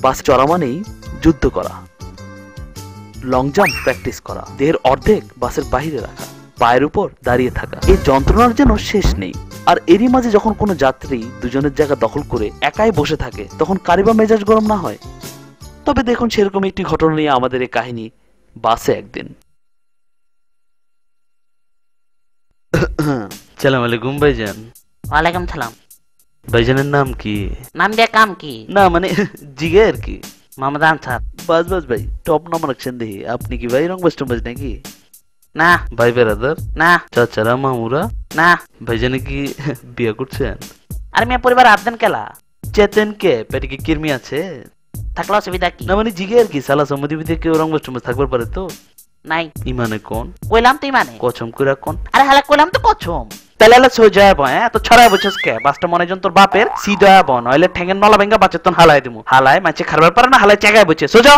বাস চড়া মানেই যুদ্ধ করা, লং জাম্প প্র্যাকটিস করা, দেহের অর্ধেক বাসের বাইরে রাখা, পায়ের উপর দাঁড়িয়ে থাকা, এই যন্ত্রণার যেন শেষ নেই। আর এরই মাঝে যখন কোনো যাত্রী দুজনের জায়গা দখল করে একাই বসে থাকে, তখন কারি বা মেজাজ গরম না হয়? তবে দেখুন, সেরকম একটি ঘটনা নিয়ে আমাদের এই কাহিনী। বাসে একদিন। সালাম আলাইকুম ভাইজান। ওয়ালাইকুম সালাম। ভাইজানের নাম কি? নাম দিয়ে কাম কি? না মানে জিগে আর কি। মোহাম্মদ আনসার। বাস বাস ভাই, টপ নাম রাখছেন দেখি। আপনি কি ভাই রংবাজ টংবাজ নাকি? না। ভাই বেরাদার? না। চাচারা মামুরা? না। ভাইজানে কি বিয়ে করছেন? আর মেয়ে পরিবার আবদান কেলা? চেতেন কে? পেটে কি কিরমি আছে? থাকলে অসুবিধা কি? না মানে জিগে আর কি, সালা সম্মতি বিধে কেউ রংবাজ টংবাজ থাকবার পারে তো? নাই। ইমানে কোন? কইলাম তো ইমানে। কচম করে কোন? আরে হালা কইলাম তো কছম। তাহলে হলে সই জয়া বয়, তো ছড়ায় বলছিস কে? বাসটা মনে জন তোর বাপের সি দয়া বন, নইলে ঠেঙ্গেন নলা ভেঙ্গা বাচ্চা তোর হালাই দিমু। হালাই মাছে খারবার পারে না, হালাই চাগায় বলছে সোজা।